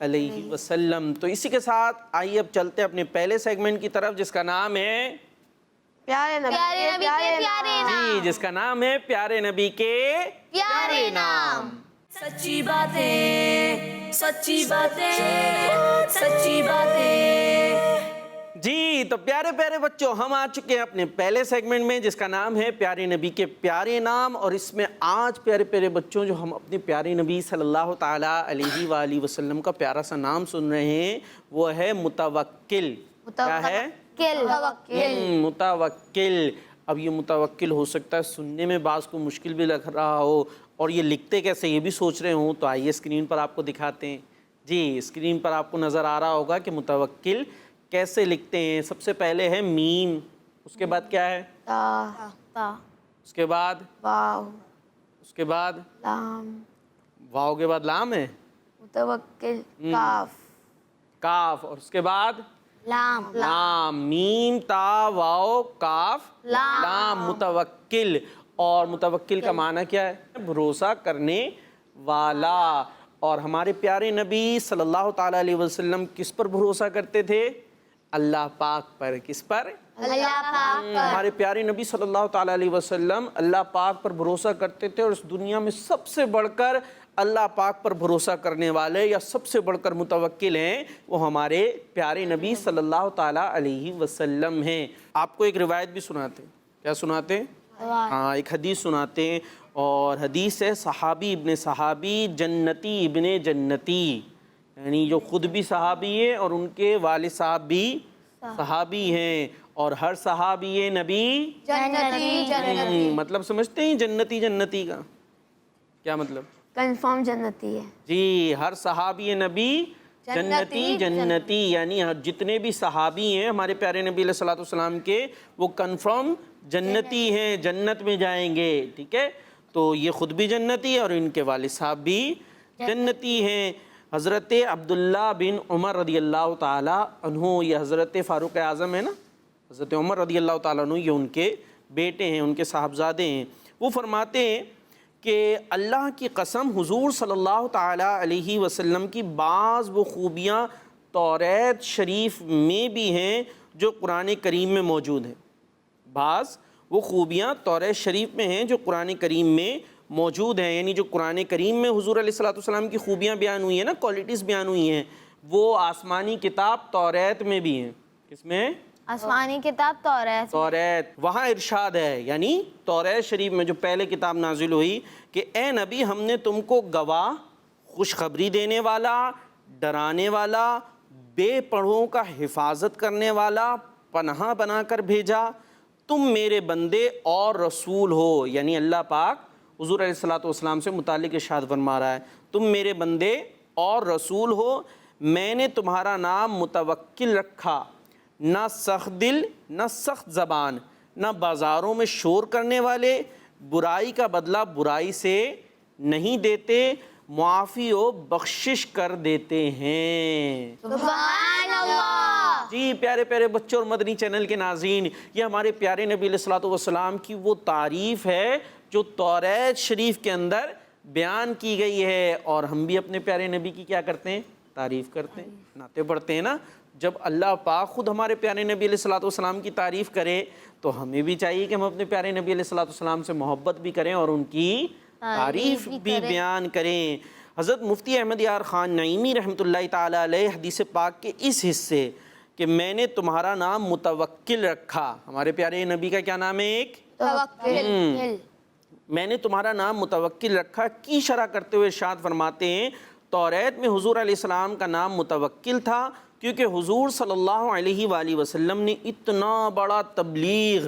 علیہ وسلم۔ تو اسی کے ساتھ آئیے اب چلتے ہیں اپنے پہلے سیگمنٹ کی طرف، جس کا نام ہے پیارے نبی کے پیارے نام، جی، جس کا نام ہے پیارے نبی کے پیارے نام۔ سچی باتیں، سچی باتیں، سچی باتیں۔ جی تو پیارے پیارے بچوں، ہم آ چکے ہیں اپنے پہلے سیگمنٹ میں، جس کا نام ہے پیارے نبی کے پیارے نام، اور اس میں آج پیارے پیارے بچوں جو ہم اپنے پیارے نبی صلی اللہ تعالیٰ علیہ وآلہ وسلم کا پیارا سا نام سن رہے ہیں، وہ ہے متوکل۔ کیا ہے؟ متوکل۔ اب یہ متوکل ہو سکتا ہے سننے میں بعض کو مشکل بھی لگ رہا ہو، اور یہ لکھتے کیسے یہ بھی سوچ رہے ہوں، تو آئیے اسکرین پر آپ کو دکھاتے ہیں۔ جی اسکرین پر آپ کو نظر آ رہا ہوگا کہ متوکل کیسے لکھتے ہیں۔ سب سے پہلے ہے میم، اس کے بعد کیا ہے؟ تا، اس کے بعد واو، اس کے بعد لام، واو کے بعد لام ہے، متوکل، کاف، کاف، اور اس کے بعد لام، لام۔ میم تا واو کاف لام، متوکل۔ اور متوکل کا معنی کیا ہے؟ بھروسہ کرنے والا۔ اور ہمارے پیارے نبی صلی اللہ تعالیٰ علیہ وسلم کس پر بھروسہ کرتے تھے؟ اللہ پاک پر۔ کس پر؟ اللہ پاک پر۔ ہمارے پیارے نبی صلی اللہ تعالیٰ علیہ وسلم اللہ پاک پر بھروسہ کرتے تھے، اور اس دنیا میں سب سے بڑھ کر اللہ پاک پر بھروسہ کرنے والے یا سب سے بڑھ کر متوکل ہیں، وہ ہمارے پیارے نبی صلی اللہ تعالیٰ علیہ وسلم ہیں۔ آپ کو ایک روایت بھی سناتے ہیں۔ کیا سناتے ہیں؟ ہاں، ایک حدیث سناتے ہیں، اور حدیث ہے صحابی ابن صحابی، جنتی ابن جنتی، یعنی جو خود بھی صحابی ہے اور ان کے والد صاحب بھی صحابی ہیں، اور ہر صحابی نبی جنتی، مطلب سمجھتے ہیں جنتی جنتی کا کیا مطلب؟ کنفرم جنتی ہے۔ جی، ہر صحابی نبی جنتی جنتی، یعنی جتنے بھی صحابی ہیں ہمارے پیارے نبی علیہ الصلوۃ والسلام کے، وہ کنفرم جنتی ہیں، جنت میں جائیں گے۔ ٹھیک ہے، تو یہ خود بھی جنتی ہے اور ان کے والد صاحب بھی جنتی ہیں۔ حضرت عبداللہ بن عمر رضی اللہ تعالیٰ عنہ، یہ حضرت فاروق اعظم ہے نا، حضرت عمر رضی اللہ تعالیٰ عنہ، یہ ان کے بیٹے ہیں، ان کے صاحبزادے ہیں۔ وہ فرماتے ہیں کہ اللہ کی قسم، حضور صلی اللہ تعالیٰ علیہ وسلم کی بعض وہ خوبیاں توریت شریف میں بھی ہیں جو قرآن کریم میں موجود ہیں۔ بعض وہ خوبیاں توریت شریف میں ہیں جو قرآن کریم میں موجود ہیں، یعنی جو قرآن کریم میں حضور علیہ الصلوۃ والسلام کی خوبیاں بیان ہوئی ہیں نا، کوالٹیز بیان ہوئی ہیں، وہ آسمانی کتاب توریت میں بھی ہیں۔ کس میں؟ آسمانی کتاب توریت۔ وہاں ارشاد ہے، یعنی توریت شریف میں جو پہلے کتاب نازل ہوئی، کہ اے نبی ہم نے تم کو گواہ، خوشخبری دینے والا، ڈرانے والا، بے پڑھوں کا حفاظت کرنے والا، پناہ بنا کر بھیجا، تم میرے بندے اور رسول ہو۔ یعنی اللہ پاک حضور علیہ الصلوۃ والسلام سے متعلق ارشاد فرما رہا ہے، تم میرے بندے اور رسول ہو، میں نے تمہارا نام متوکل رکھا، نہ سخت دل، نہ سخت زبان، نہ بازاروں میں شور کرنے والے، برائی کا بدلہ برائی سے نہیں دیتے، معافی و بخشش کر دیتے ہیں۔ سبحان اللہ۔ جی پیارے پیارے بچوں اور مدنی چینل کے ناظرین، یہ ہمارے پیارے نبی علیہ الصلوۃ والسلام کی وہ تعریف ہے جو توریت شریف کے اندر بیان کی گئی ہے، اور ہم بھی اپنے پیارے نبی کی کیا کرتے ہیں؟ تعریف کرتے ہیں، نعتیں پڑھتے ہیں نا۔ جب اللہ پاک خود ہمارے پیارے نبی علیہ الصلوۃ والسلام کی تعریف کرے تو ہمیں بھی چاہیے کہ ہم اپنے پیارے نبی علیہ الصلوۃ والسلام سے محبت بھی کریں اور ان کی تعریف بھی بیان کریں۔ حضرت مفتی احمد یار خان نعیمی رحمۃ اللہ تعالیٰ علیہ حدیث پاک کے اس حصے کہ میں نے تمہارا نام متوکل رکھا، ہمارے پیارے نبی کا کیا نام ہے؟ ایک توکل، میں نے تمہارا نام متوکل رکھا کی شرح کرتے ہوئے ارشاد فرماتے ہیں، توریت میں حضور علیہ السلام کا نام متوکل تھا، کیونکہ حضور صلی اللہ علیہ وآلہ وسلم نے اتنا بڑا تبلیغ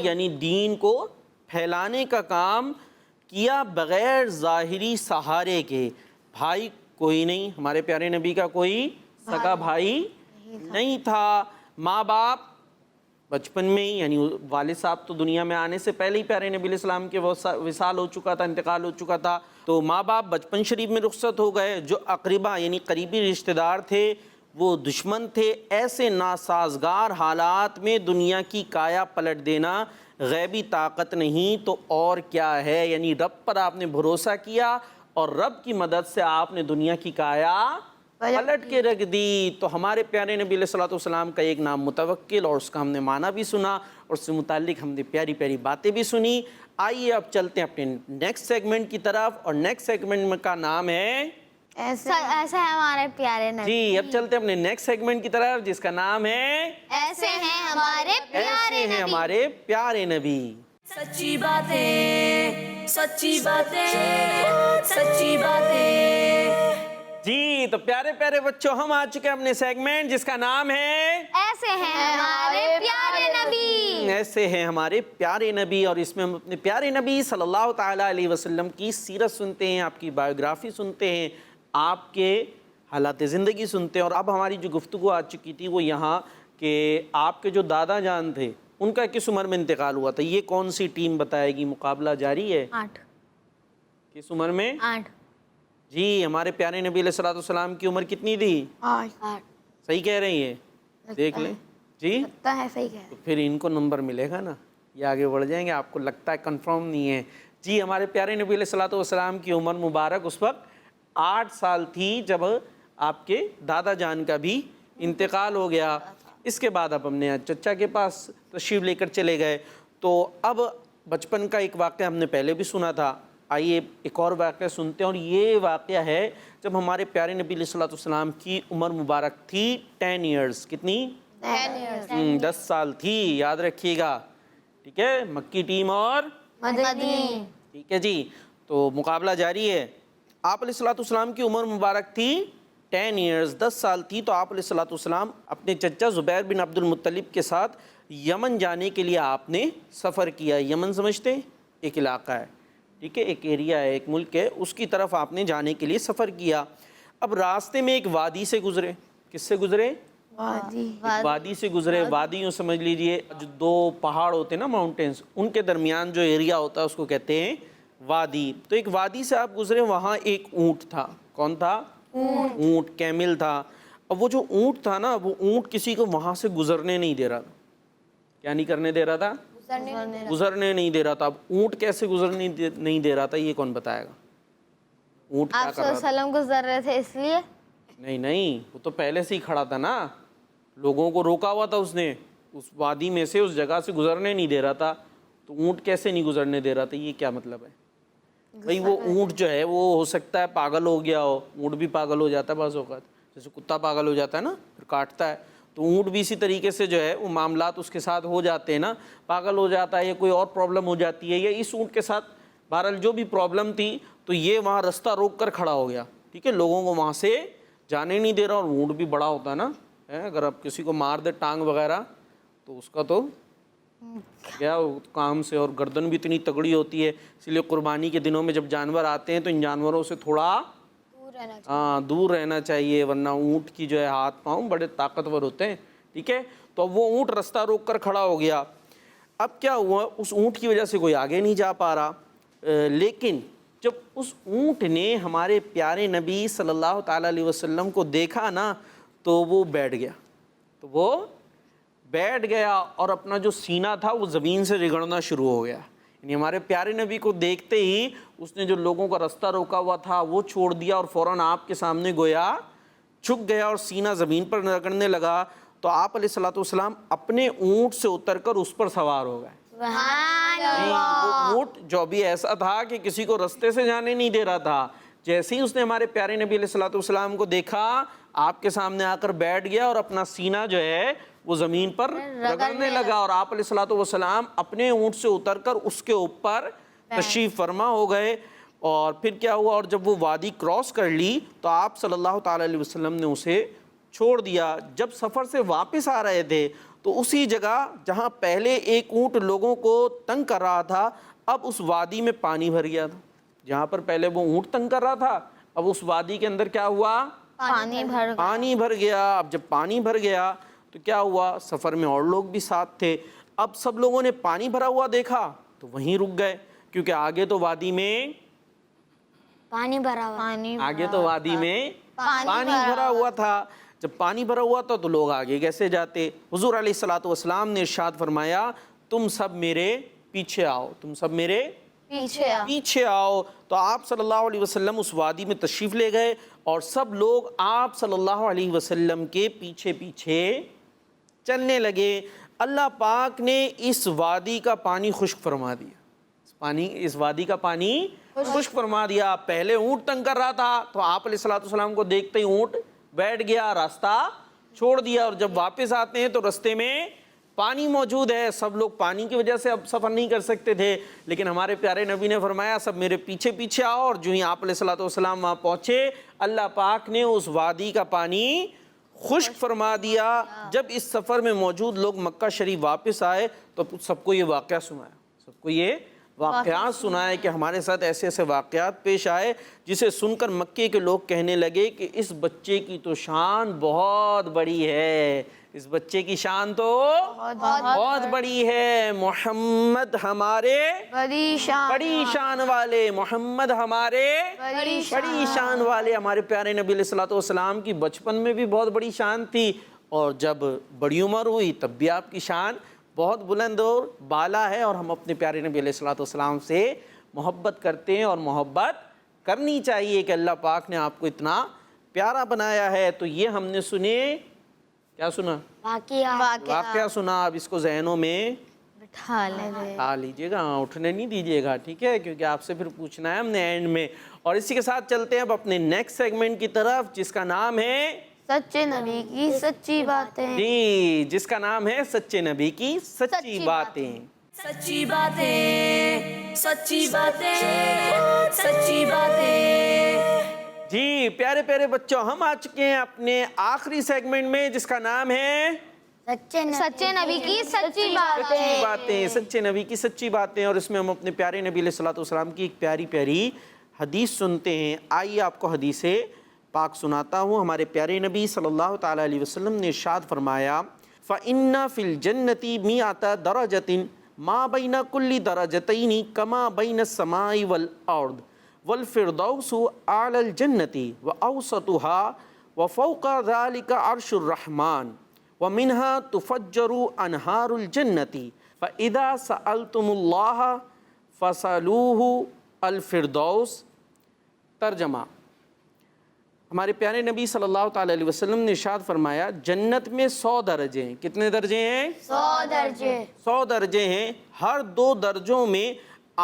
یعنی دین کو پھیلانے کا کام کیا بغیر ظاہری سہارے کے۔ بھائی کوئی نہیں، ہمارے پیارے نبی کا کوئی سگا بھائی نہیں تھا، ماں باپ بچپن میں ہی، یعنی والد صاحب تو دنیا میں آنے سے پہلے ہی پیارے نبی علیہ السلام کے وصال ہو چکا تھا، انتقال ہو چکا تھا، تو ماں باپ بچپن شریف میں رخصت ہو گئے۔ جو اقربا یعنی قریبی رشتہ دار تھے وہ دشمن تھے۔ ایسے ناسازگار حالات میں دنیا کی کایا پلٹ دینا غیبی طاقت نہیں تو اور کیا ہے، یعنی رب پر آپ نے بھروسہ کیا اور رب کی مدد سے آپ نے دنیا کی کایا پلٹ کے رکھ دی۔ تو ہمارے پیارے نبی علیہ الصلوۃ والسلام کا ایک نام متوکل، اور اس کا ہم نے معنی بھی سنا اور اس سے متعلق ہم نے پیاری پیاری باتیں بھی سنی۔ آئیے اب چلتے ہیں اپنے نیکسٹ سیگمنٹ کی طرف، اور نیکسٹ سیگمنٹ کا نام ہے ایسے ایسے ہیں ہمارے پیارے نبی، جی۔ اب چلتے ہیں اپنے نیکسٹ سیگمنٹ کی طرف جس کا نام ہے ایسے ہیں ہمارے پیارے ایسے ہیں نبی۔ ہمارے پیارے نبی۔ سچی باتیں، سچی باتیں، سچی باتیں۔ جی تو پیارے پیارے بچوں، ہم آ چکے ہیں اپنے سیگمنٹ جس کا نام ہے ایسے ہیں ہمارے پیارے نبی۔ ایسے ہیں ہمارے پیارے نبی، اور اس میں ہم اپنے پیارے نبی صلی اللہ تعالیٰ علیہ وسلم کی سیرت سنتے ہیں، آپ کی بایوگرافی سنتے ہیں، آپ کے حالات زندگی سنتے ہیں۔ اور اب ہماری جو گفتگو آ چکی تھی وہ یہاں کہ آپ کے جو دادا جان تھے ان کا کس عمر میں انتقال ہوا تھا، یہ کون سی ٹیم بتائے گی؟ مقابلہ جاری ہے۔ 8 کس عمر میں؟ 8 جی ہمارے پیارے نبی علیہ الصلوۃ والسلام کی عمر کتنی تھی؟ 8 صحیح کہہ رہی ہیں، دیکھ لیں جی، لگتا ہے صحیح ہے۔ تو پھر ان کو نمبر ملے گا نا، یہ آگے بڑھ جائیں گے، آپ کو لگتا ہے کنفرم نہیں ہے۔ جی ہمارے پیارے نبی علیہ الصلوۃ والسلام کی عمر مبارک اس وقت 8 سال تھی جب آپ کے دادا جان کا بھی انتقال ہو گیا۔ اس کے بعد اب ہم نے چچا کے پاس تشریف لے کر چلے گئے۔ تو اب بچپن کا ایک واقعہ ہم نے پہلے بھی سنا تھا، آئیے ایک اور واقعہ سنتے ہیں، اور یہ واقعہ ہے جب ہمارے پیارے نبی علیہ الصلوۃ والسلام کی عمر مبارک تھی 10 ایئرز، کتنی؟ 10 سال تھی، یاد رکھیے گا، ٹھیک ہے؟ مکی ٹیم اور مدنی۔ ٹھیک ہے جی، تو مقابلہ جاری ہے۔ آپ علیہ الصلوۃ والسلام کی عمر مبارک تھی 10 ایئرز، 10 سال تھی، تو آپ علیہ الصلوۃ والسلام اپنے چچا زبیر بن عبد المطلب کے ساتھ یمن جانے کے لیے آپ نے سفر کیا۔ یمن سمجھتے ہیں؟ ایک علاقہ ہے، ٹھیک ہے، ایک ایریا ہے، ایک ملک ہے، اس کی طرف آپ نے جانے کے لیے سفر کیا۔ اب راستے میں ایک وادی سے گزرے۔ کس سے گزرے؟ ایک وادی سے گزرے۔ وادی یوں سمجھ لیجئے جو 2 پہاڑ ہوتے ہیں نا، ماؤنٹینز، ان کے درمیان جو ایریا ہوتا ہے اس کو کہتے ہیں وادی۔ تو ایک وادی سے آپ گزرے، وہاں ایک اونٹ تھا۔ کون تھا؟ اونٹ، کیمل تھا۔ اب وہ جو اونٹ تھا نا، وہ اونٹ کسی کو وہاں سے گزرنے نہیں دے رہا تھا۔ کیا نہیں کرنے دے رہا تھا؟ گزرنے نہیں دے رہا تھا۔ اب اونٹ کیسے گزرنے نہیں دے رہا تھا، یہ کون بتائے گا؟ اونٹ کیا آپ کر رہا تھا؟ وسلم گزر رہے تھے اس لیے؟ نہیں، وہ تو پہلے سے ہی کھڑا تھا نا، لوگوں کو روکا ہوا تھا اس نے، اس وادی میں سے، اس جگہ سے گزرنے نہیں دے رہا تھا۔ تو اونٹ کیسے نہیں گزرنے دے رہا تھا، یہ کیا مطلب ہے؟ بھئی وہ اونٹ جو ہے وہ ہو سکتا ہے پاگل ہو گیا ہو، اونٹ بھی پاگل ہو جاتا ہے بعض اوقات، جیسے کتا پاگل ہو جاتا ہے نا، پھر کاٹتا ہے، تو اونٹ بھی اسی طریقے سے جو ہے وہ معاملات اس کے ساتھ ہو جاتے ہیں نا، پاگل ہو جاتا ہے یا کوئی اور پرابلم ہو جاتی ہے، یا اس اونٹ کے ساتھ بہرحال جو بھی پرابلم تھی، تو یہ وہاں رستہ روک کر کھڑا ہو گیا، ٹھیک ہے، لوگوں کو وہاں سے جانے نہیں دے رہا، اور اونٹ بھی بڑا ہوتا ہے نا، اگر آپ کسی کو مار دے ٹانگ وغیرہ تو اس کا تو کیا کام سے، اور گردن بھی اتنی تگڑی ہوتی ہے، اس لیے قربانی کے دنوں میں جب جانور آتے ہیں تو ان جانوروں سے تھوڑا دور رہنا چاہیے، ورنہ اونٹ کی جو ہے ہاتھ پاؤں بڑے طاقتور ہوتے ہیں، ٹھیک ہے۔ تو وہ اونٹ رستہ روک کر کھڑا ہو گیا۔ اب کیا ہوا، اس اونٹ کی وجہ سے کوئی آگے نہیں جا پا رہا، لیکن جب اس اونٹ نے ہمارے پیارے نبی صلی اللہ تعالیٰ علیہ وسلم کو دیکھا نا، تو وہ بیٹھ گیا اور اپنا جو سینہ تھا وہ زمین سے رگڑنا شروع ہو گیا۔ یعنی ہمارے پیارے نبی کو دیکھتے ہی اس نے جو لوگوں کا رستہ روکا ہوا تھا وہ چھوڑ دیا، اور فوراً آپ کے سامنے گویا جھک گیا اور سینہ زمین پر رگڑنے لگا۔ تو آپ علیہ الصلوۃ والسلام اپنے اونٹ سے اتر کر اس پر سوار ہو گئے۔ سبحان وہ اونٹ جو ابھی ایسا تھا کہ کسی کو رستے سے جانے نہیں دے رہا تھا، جیسے ہی اس نے ہمارے پیارے نبی علیہ الصلوۃ والسلام کو دیکھا، آپ کے سامنے آ کر بیٹھ گیا اور اپنا سینہ جو ہے وہ زمین پر رگڑنے لگا، اور آپ علیہ الصلوۃ والسلام اپنے اونٹ سے اتر کر اس کے اوپر تشریف فرما ہو گئے۔ اور پھر کیا ہوا، اور جب وہ وادی کراس کر لی تو آپ صلی اللہ تعالیٰ علیہ وسلم نے اسے چھوڑ دیا۔ جب سفر سے واپس آ رہے تھے تو اسی جگہ جہاں پہلے ایک اونٹ لوگوں کو تنگ کر رہا تھا، اب اس وادی میں پانی بھر گیا تھا۔ جہاں پر پہلے وہ اونٹ تنگ کر رہا تھا، اب اس وادی کے اندر کیا ہوا، پانی بھر گیا۔ اب جب پانی بھر گیا تو کیا ہوا، سفر میں اور لوگ بھی ساتھ تھے، اب سب لوگوں نے پانی بھرا ہوا دیکھا تو وہیں رک گئے، کیونکہ آگے تو وادی میں پانی بھرا ہوا تھا۔ جب پانی بھرا ہوا تھا تو لوگ آگے کیسے جاتے؟ حضور علیہ الصلوۃ والسلام نے ارشاد فرمایا، تم سب میرے پیچھے آؤ، تم سب میرے پیچھے آؤ. تو آپ صلی اللہ علیہ وسلم اس وادی میں تشریف لے گئے اور سب لوگ آپ صلی اللہ علیہ وسلم کے پیچھے پیچھے چلنے لگے. اللہ پاک نے اس وادی کا پانی خشک فرما دیا. اس وادی کا پانی خشک فرما دیا. پہلے اونٹ تنگ کر رہا تھا تو آپ علیہ الصلوۃ والسلام کو دیکھتے ہی اونٹ بیٹھ گیا, راستہ چھوڑ دیا, اور جب واپس آتے ہیں تو رستے میں پانی موجود ہے. سب لوگ پانی کی وجہ سے اب سفر نہیں کر سکتے تھے, لیکن ہمارے پیارے نبی نے فرمایا سب میرے پیچھے پیچھے آؤ. اور جو ہی آپ علیہ الصلوۃ والسلام وہاں پہنچے, اللہ پاک نے اس وادی کا پانی خشک فرما دیا. جب اس سفر میں موجود لوگ مکہ شریف واپس آئے تو سب کو یہ واقعہ سنایا, سب کو یہ واقعات سنائے کہ ہمارے ساتھ ایسے ایسے واقعات پیش آئے, جسے سن کر مکے کے لوگ کہنے لگے کہ اس بچے کی تو شان بہت بڑی ہے, اس بچے کی شان تو بہت بڑی ہے. محمد ہمارے بڑی شان والے, محمد ہمارے بڑی شان والے. ہمارے پیارے نبی علیہ الصلوۃ والسلام کی بچپن میں بھی بہت بڑی شان تھی, اور جب بڑی عمر ہوئی تب بھی آپ کی شان بہت بلند اور بالا ہے. اور ہم اپنے پیارے نبی علیہ الصلوۃ والسلام سے محبت کرتے ہیں, اور محبت کرنی چاہیے کہ اللہ پاک نے آپ کو اتنا پیارا بنایا ہے. تو یہ ہم نے سنے, کیا سنا؟ واقعہ سنا. اب اس کو ذہنوں میں بٹھا لیجئے گا, اٹھنے نہیں دیجئے گا, ٹھیک ہے, کیونکہ آپ سے پھر پوچھنا ہے ہم نے اینڈ میں. اور اسی کے ساتھ چلتے ہیں اب اپنے نیکسٹ سیگمنٹ کی طرف, جس کا نام ہے سچے نبی کی سچی باتیں. جی, جس کا نام ہے سچے نبی کی سچی باتیں. سچی باتیں, سچی باتیں, سچی باتیں. جی پیارے پیارے بچوں, ہم آ چکے ہیں اپنے آخری سیگمنٹ میں, جس کا نام ہے سچے نبی کی سچی باتیں. سچے نبی کی سچی باتیں. اور اس میں ہم اپنے پیارے نبی علیہ الصلوۃ والسلام کی ایک پیاری پیاری حدیث سنتے ہیں. آئیے آپ کو حدیث پاک سناتا ہوں. ہمارے پیارے نبی صلی اللہ تعالیٰ علیہ وسلم نے ارشاد فرمایا, فَإِنَّ فِي الْجَنَّةِ مِئَةَ دَرَجَةٍ مَا بَيْنَ كُلِّ دَرَجَتَيْنِ كَمَا بَيْنَ السَّمَاءِ وَالْأَرْضِ وَالْفِرْدَوْسُ أَعْلَى الْجَنَّةِ وَأَوْسَطُهَا وَفَوْقَ ذَلِكَ عَرْشُ الرَّحْمَنِ وَمِنْهَا تُفَجَّرُ أَنْهَارُ الْجَنَّةِ فَإِذَا سَأَلْتُمُ اللَّهَ فَاسْأَلُوهُ الْفِرْدَوْسَ. ترجمہ, ہمارے پیارے نبی صلی اللہ تعالیٰ علیہ وسلم نے ارشاد فرمایا, جنت میں 100 درجے ہیں. کتنے درجے ہیں؟ 100 درجے ہیں. ہر 2 درجوں میں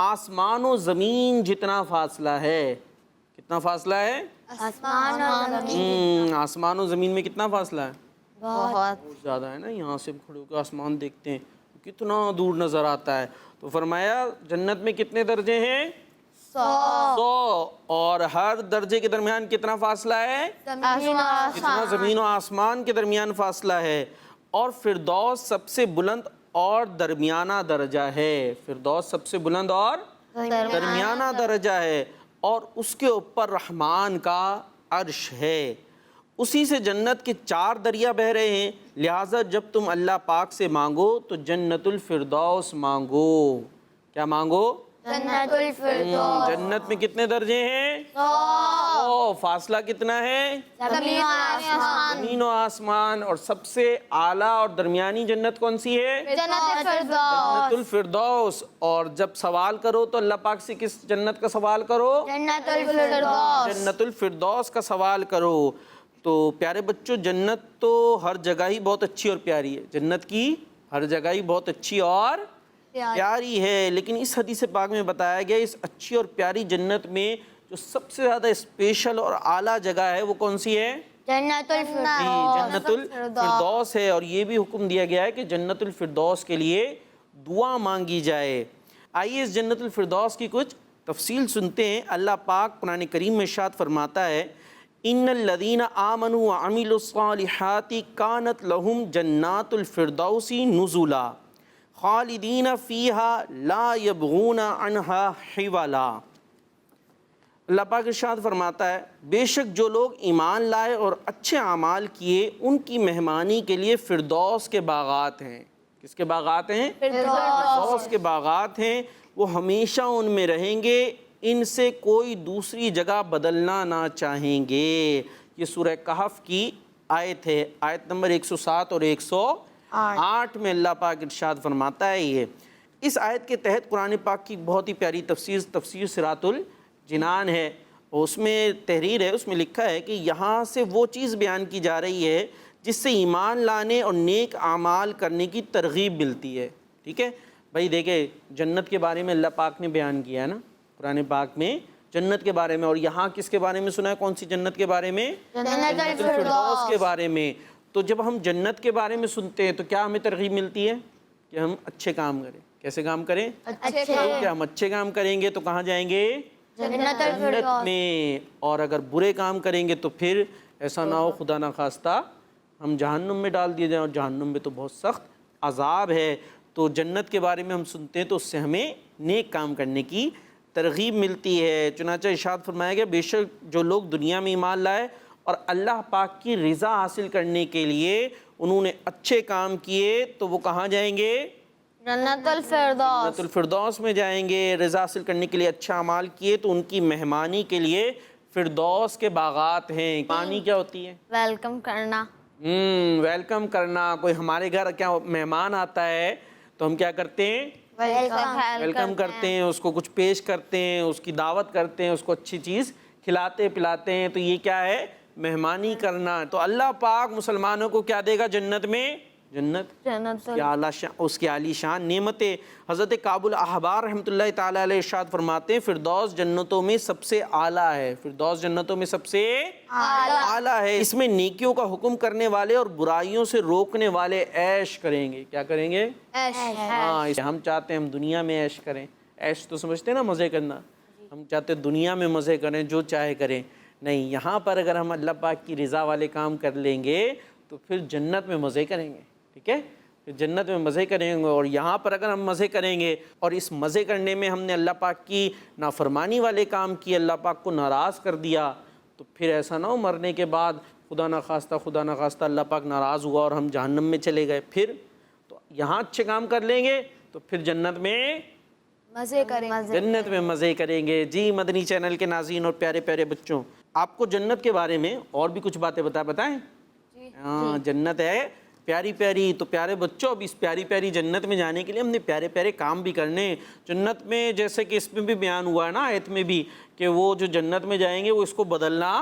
آسمان و زمین جتنا فاصلہ ہے. کتنا فاصلہ ہے؟ آسمان و زمین میں کتنا فاصلہ ہے؟ بہت زیادہ ہے نا. یہاں سے کھڑے ہو کے آسمان دیکھتے ہیں کتنا دور نظر آتا ہے. تو فرمایا جنت میں کتنے درجے ہیں؟ 100. اور ہر درجے کے درمیان کتنا فاصلہ ہے؟ جتنا زمین و آسمان کے درمیان فاصلہ ہے. اور فردوس سب سے بلند اور درمیانہ درجہ ہے. فردوس سب سے بلند اور درمیانہ درجہ ہے. اور اس کے اوپر رحمان کا عرش ہے. اسی سے جنت کے 4 دریا بہ رہے ہیں. لہٰذا جب تم اللہ پاک سے مانگو تو جنت الفردوس مانگو. کیا مانگو؟ جنت الفردوس. جنت میں کتنے درجے ہیں؟ 100. فاصلہ کتنا ہے؟ زمین و آسمان. اور سب سے اعلیٰ اور درمیانی جنت کون سی ہے؟ جنت الفردوس. اور جب سوال کرو تو اللہ پاک سے کس جنت کا سوال کرو؟ جنت الفردوس کا سوال کرو. تو پیارے بچوں, جنت تو ہر جگہ ہی بہت اچھی اور پیاری ہے. جنت کی ہر جگہ ہی بہت اچھی اور پیاری ہے. لیکن اس حدیث پاک میں بتایا گیا اس اچھی اور پیاری جنت میں جو سب سے زیادہ اسپیشل اور اعلیٰ جگہ ہے وہ کون سی ہے؟ جنت الفردوس ہے. اور یہ بھی حکم دیا گیا ہے کہ جنت الفردوس کے لیے دعا مانگی جائے. آئیے اس جنت الفردوس کی کچھ تفصیل سنتے ہیں. اللہ پاک قرآن کریم میں ارشاد فرماتا ہے, ان الذین آمنوا وعملوا الصالحات کانت لہم جنات الفردوس نزلا خالدین فیہا لا یبغون عنہا حولا. اللہ پاک ارشاد فرماتا ہے, بے شک جو لوگ ایمان لائے اور اچھے اعمال کیے ان کی مہمانی کے لیے فردوس کے باغات ہیں. کس کے باغات ہیں؟ فردوس کے باغات ہیں. وہ ہمیشہ ان میں رہیں گے, ان سے کوئی دوسری جگہ بدلنا نہ چاہیں گے. یہ سورہ کہف کی آیت ہے, آیت نمبر 107 اور 108 میں اللہ پاک ارشاد فرماتا ہے. یہ اس آیت کے تحت قرآن پاک کی بہت ہی پیاری تفسیر صراط الجنان ہے، اس میں تحریر ہے، اس میں لکھا ہے کہ یہاں سے وہ چیز بیان کی جا رہی ہے جس سے ایمان لانے اور نیک اعمال کرنے کی ترغیب ملتی ہے. ٹھیک ہے بھائی، دیکھیں جنت کے بارے میں اللہ پاک نے بیان کیا ہے نا قرآن پاک میں، جنت کے بارے میں. اور یہاں کس کے بارے میں سنا ہے؟ کون سی جنت کے بارے میں؟ جنت الفردوس کے بارے میں. تو جب ہم جنت کے بارے میں سنتے ہیں تو کیا ہمیں ترغیب ملتی ہے؟ کہ ہم اچھے کام کریں. کیسے کام کریں؟ کہ ہم اچھے کام کریں گے تو کہاں جائیں گے؟ جنت جنت میں. اور اگر برے کام کریں گے تو پھر ایسا نہ ہو خدا نہ خواستہ ہم جہنم میں ڈال دیے جائیں، اور جہنم میں تو بہت سخت عذاب ہے. تو جنت کے بارے میں ہم سنتے ہیں تو اس سے ہمیں نیک کام کرنے کی ترغیب ملتی ہے. چنانچہ ارشاد فرمایا گیا بے شک جو لوگ دنیا میں ایمان لائے اور اللہ پاک کی رضا حاصل کرنے کے لیے انہوں نے اچھے کام کیے تو وہ کہاں جائیں گے؟ جنت الفردوس. جنت الفردوس میں جائیں گے. رضا حاصل کرنے کے لیے اچھا اعمال کیے تو ان کی مہمانی کے لیے فردوس کے باغات ہیں. مہمانی کیا ہوتی ہے؟ ویلکم کرنا. ویلکم کرنا. کوئی ہمارے گھر کیا مہمان آتا ہے تو ہم کیا کرتے ہیں؟ ویلکم کرتے ہیں، اس کو کچھ پیش کرتے ہیں، اس کی دعوت کرتے ہیں، اس کو اچھی چیز کھلاتے پلاتے ہیں. تو یہ کیا ہے؟ مہمانی کرنا. تو اللہ پاک مسلمانوں کو کیا دے گا جنت میں؟ جنت اس کی عالی شان نعمتیں. حضرت کعب الاحبار رحمۃ اللہ تعالیٰ علیہ ارشاد فرماتے ہیں فردوس جنتوں میں سب سے اعلیٰ ہے. فردوس جنتوں میں سب سے اعلیٰ ہے. اس میں نیکیوں کا حکم کرنے والے اور برائیوں سے روکنے والے عیش کریں گے. کیا کریں گے؟ ہاں. ہم چاہتے ہیں ہم دنیا میں عیش کریں. عیش تو سمجھتے ہیں نا مزے کرنا. ہم چاہتے ہیں دنیا میں مزے کریں، جو چاہے کریں. نہیں، یہاں پر اگر ہم اللہ پاک کی رضا والے کام کر لیں گے تو پھر جنت میں مزے کریں گے. ٹھیک ہے، پھر جنت میں مزے کریں گے. اور یہاں پر اگر ہم مزے کریں گے اور اس مزے کرنے میں ہم نے اللہ پاک کی نافرمانی والے کام کیے، اللہ پاک کو ناراض کر دیا، تو پھر ایسا نہ ہو مرنے کے بعد خدا نہ خواستہ اللہ پاک ناراض ہوا اور ہم جہنم میں چلے گئے. پھر تو یہاں اچھے کام کر لیں گے تو پھر جنت میں مزے کریں گے. جنت میں مزے کریں گے. جی مدنی چینل کے ناظرین اور پیارے پیارے بچوں، آپ کو جنت کے بارے میں اور بھی کچھ باتیں بتائیں؟ ہاں، جنت ہے پیاری پیاری. تو پیارے بچوں، اب اس پیاری پیاری جنت میں جانے کے لیے ہم نے پیارے پیارے کام بھی کرنے ہیں. جنت میں جیسے کہ اس میں بھی بیان ہوا ہے نا آیت میں بھی کہ وہ جو جنت میں جائیں گے وہ اس کو بدلنا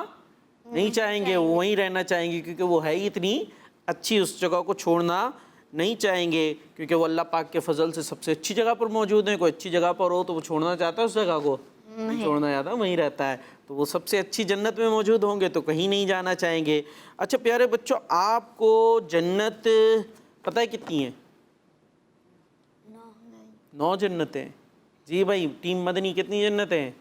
نہیں چاہیں گے، وہ وہیں رہنا چاہیں گے، کیونکہ وہ ہے ہی اتنی اچھی، اس جگہ کو چھوڑنا نہیں چاہیں گے، کیونکہ وہ اللہ پاک کے فضل سے سب سے اچھی جگہ پر موجود ہیں. کوئی اچھی جگہ پر ہو تو وہ چھوڑنا چاہتا ہے اس جگہ کو؟ نہیں چھوڑنا چاہتا، وہیں رہتا ہے. تو وہ سب سے اچھی جنت میں موجود ہوں گے تو کہیں نہیں جانا چاہیں گے. اچھا پیارے بچوں، آپ کو جنت پتہ ہے کتنی ہیں؟ 9 جنتیں. جی بھائی ٹیم مدنی، کتنی جنتیں؟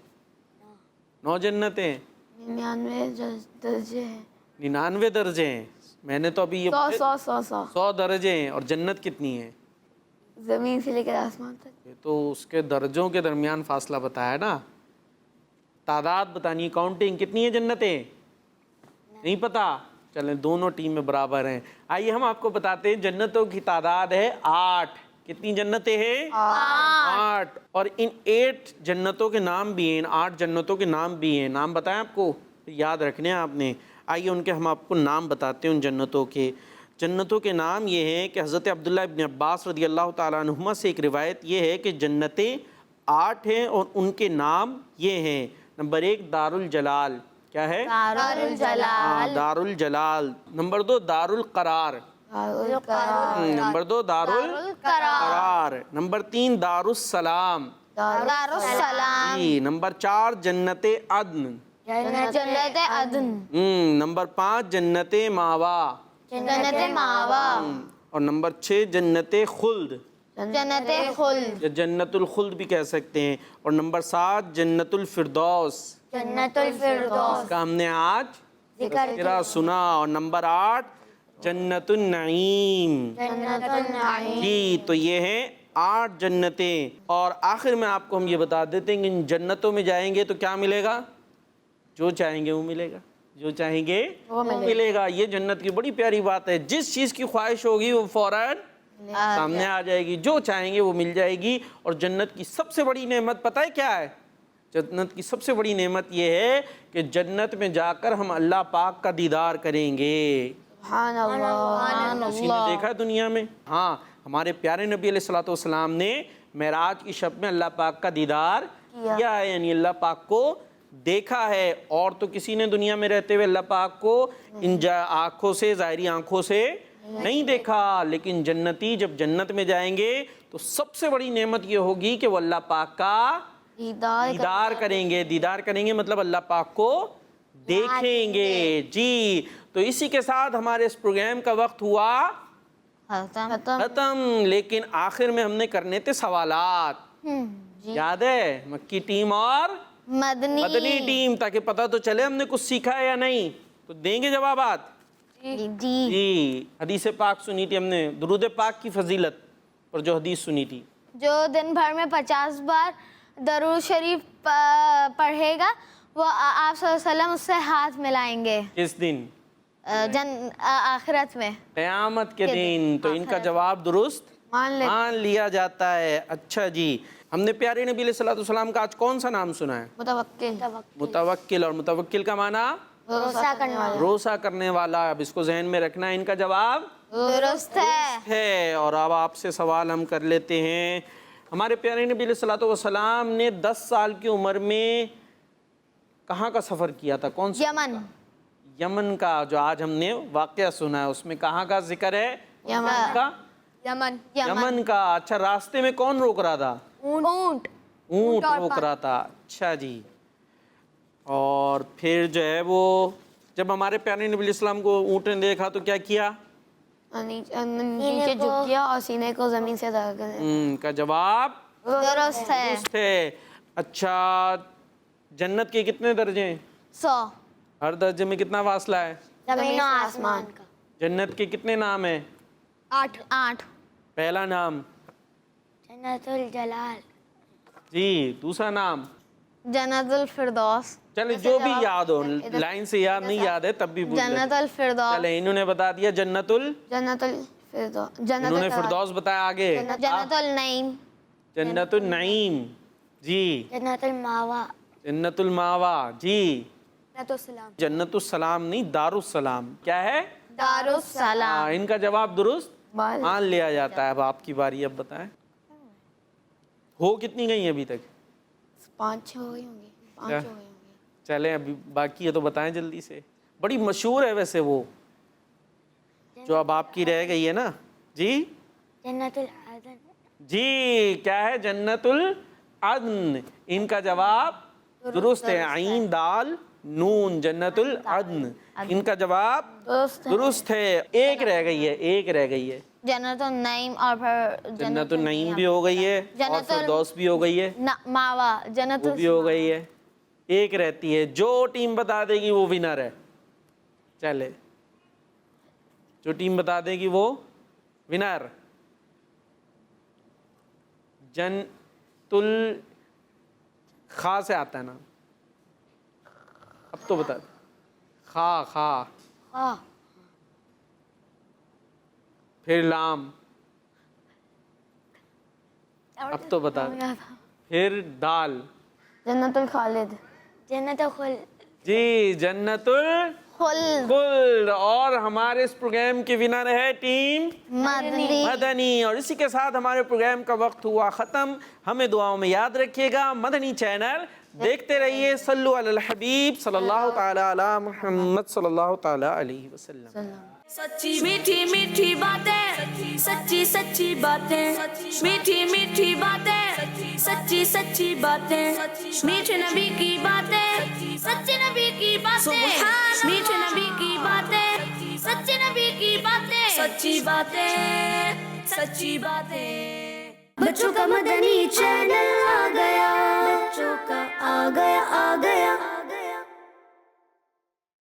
9 جنتیں. 99 درجے ہیں. میں نے تو ابھی یہ 100 درجے ہیں. اور جنت کتنی ہے؟ زمین سے لے کر آسمان تک. یہ تو اس کے درجوں کے درمیان فاصلہ بتایا نا. تعداد بتانی، کاؤنٹنگ کتنی ہے جنتیں؟ نہیں پتا؟ چلیں دونوں ٹیم میں برابر ہیں. آئیے ہم آپ کو بتاتے ہیں جنتوں کی تعداد ہے 8. کتنی جنتیں ہیں؟ 8. اور ان 8 جنتوں کے نام بھی ہیں، ان 8 جنتوں کے نام بھی ہیں. نام بتائیں آپ کو، یاد رکھنے ہیں آپ نے. آئیے ان کے ہم آپ کو نام بتاتے ہیں ان جنتوں کے. جنتوں کے نام یہ ہیں کہ حضرت عبداللہ ابن عباس رضی اللہ تعالیٰ عنہما سے ایک روایت یہ ہے کہ جنتیں 8 ہیں اور ان کے نام یہ ہیں. نمبر 1 دار الجلال. کیا ہے؟ دار الجلال. دار الجلال. نمبر 2 دار القرار. نمبر 2 دار القرار. نمبر 3 دار السلام. دار السلام. جی. نمبر 4 جنت عدن. جنت عدن. نمبر 5 جنت ماوا. جنت ماوا. اور نمبر 6 جنت خلد. جنت خلد. یا جنت الخلد بھی کہہ سکتے ہیں. اور نمبر 7 جنت الفردوس. جنت الفردوس کا ہم نے آج ذکر سنا. اور نمبر 8 جنت النعیم. جنت النعیم. جی. تو یہ ہیں 8 جنتیں. اور آخر میں آپ کو ہم یہ بتا دیتے ہیں کہ ان جنتوں میں جائیں گے تو کیا ملے گا؟ جو چاہیں گے وہ ملے گا، جو چاہیں گے وہ ملے گا. یہ جنت کی بڑی پیاری بات ہے. جس چیز کی خواہش ہوگی وہ فوراً سامنے آ جائے گی، جو چاہیں گے وہ مل جائے گی. اور جنت کی سب سے بڑی نعمت پتہ ہے کیا ہے؟ جنت کی سب سے بڑی نعمت یہ ہے کہ جنت میں جا کر ہم اللہ پاک کا دیدار کریں گے. سبحان اللہ. کسی نے دیکھا ہے دنیا میں؟ ہاں، ہمارے پیارے نبی علیہ الصلوۃ والسلام نے معراج کی شب میں اللہ پاک کا دیدار کیا ہے، یعنی اللہ پاک کو دیکھا ہے. اور تو کسی نے دنیا میں رہتے ہوئے اللہ پاک کو ان آنکھوں سے، ظاہری آنکھوں سے نہیں دیکھا. لیکن جنتی جب جنت میں جائیں گے تو سب سے بڑی نعمت یہ ہوگی کہ وہ اللہ پاک کا دیدار کریں گے. دیدار کریں گے مطلب اللہ پاک کو دیکھیں گے. جی تو اسی کے ساتھ ہمارے اس پروگرام کا وقت ہوا ختم. لیکن آخر میں ہم نے کرنے تھے سوالات، یاد ہے؟ مکی ٹیم اور مدنی ٹیم، تاکہ پتہ تو چلے ہم نے کچھ سیکھا ہے یا نہیں. تو دیں گے جوابات؟ جی. حدیث پاک سنی تھی ہم نے، درود پاک کی فضیلت پر جو حدیث سنی تھی، جو دن بھر میں 50 بار درود شریف پڑھے گا وہ آپ صلی اللہ علیہ وسلم اس سے ہاتھ ملائیں گے. کس دن؟ آخرت میں، قیامت کے دن. تو ان کا جواب درست مان لیا جاتا ہے. اچھا جی، ہم نے پیارے نبی علیہ الصلوۃ والسلام کا آج کون سا نام سنا ہے؟ متوکل. اور متوکل کا معنی بھروسہ کرنے والا. اب اس کو ذہن میں رکھنا ہے. ان کا جواب درست ہے. اور اب آپ سے سوال ہم کر لیتے ہیں. ہمارے پیارے نبی علیہ الصلوۃ والسلام نے 10 سال کی عمر میں کہاں کا سفر کیا تھا؟ کون سا؟ یمن کا. جو آج ہم نے واقعہ سنا ہے اس میں کہاں کا ذکر ہے؟ یمن کا. اچھا، راستے میں کون روک رہا تھا؟ اونٹ روک رہا تھا. اچھا جی. اور پھر جو ہے وہ جب ہمارے پیارے نبی علیہ السلام کو اونٹ نے دیکھا تو کیا کیا؟ نیچے جھک گیا اور سینے کو زمین سے لگا کر. کا جواب درست ہے. اچھا، جنت کے کتنے درجے ہیں؟ 100. ہر درجے میں کتنا فاصلہ ہے؟ زمین و آسمان کا. جنت کے کتنے نام ہیں؟ 8. پہلا نام جنت الجلال. جی. دوسرا نام جنت الفردوس. چلے جو بھی یاد ہو، لائن سے یاد نہیں یاد ہے تب بھی بول جنت الفردوس. چلے انہوں نے بتا دیا جنت الفردوس. انہوں نے فردوس بتایا. آگے جنت النعیم. جنت النعیم. جی. جنت الماوا. جنت الماوا. جی. جنت السلام. جنت السلام نہیں، دار السلام. کیا ہے؟ دار السلام. ان کا جواب درست مان لیا جاتا ہے. اب آپ کی باری. اب بتائیں ہو کتنی گئی ہیں ابھی تک؟ 5 ہو گئی ہوں گی. 5 ہو گئی ہوں گی. چلیں ابھی باقی ہے تو بتائیں جلدی سے. بڑی مشہور ہے ویسے وہ جو اب آپ کی رہ گئی ہے نا. جی. جنت العدن. جی. کیا ہے؟ جنت العدن. ان کا جواب درست ہے. عین دال نون. جنت العدن. ان کا جواب درست ہے. ایک رہ گئی ہے. جنت النعیم. اور پھر جنت النعیم بھی ہو گئی ہے اور فردوس بھی ہو گئی ہے. ماوا. جنت وہ بھی ہو گئی ہے. ایک رہتی ہے. جو ٹیم بتا دے گی وہ ونر ہے. چلے جو ٹیم بتا دے گی وہ ونر. جنت خا سے آتا ہے نا. اب تو بتا دے. خا پھر لام. اب تو بتا. پھر دال. جنت الخالد. جنت الخلد. جی. جنت الخلد. اور ہمارے اس پروگرام کی ونر ہے ٹیم مدنی. اور اسی کے ساتھ ہمارے پروگرام کا وقت ہوا ختم. ہمیں دعاؤں میں یاد رکھیے گا. مدنی چینل دیکھتے رہیے. صلو علی الحبیب صلی اللہ تعالی علی محمد صلی اللہ تعالی علیہ وسلم. سچی میٹھی میٹھی باتیں، سچی سچی باتیں، میٹھی میٹھی باتیں، سچی سچی باتیں، میٹھے نبی کی باتیں، سچے نبی کی باتیں، میٹھے نبی کی باتیں، سچے نبی کی باتیں، سچی باتیں، سچی باتیں. بچوں کا مدنی چینل آ گیا.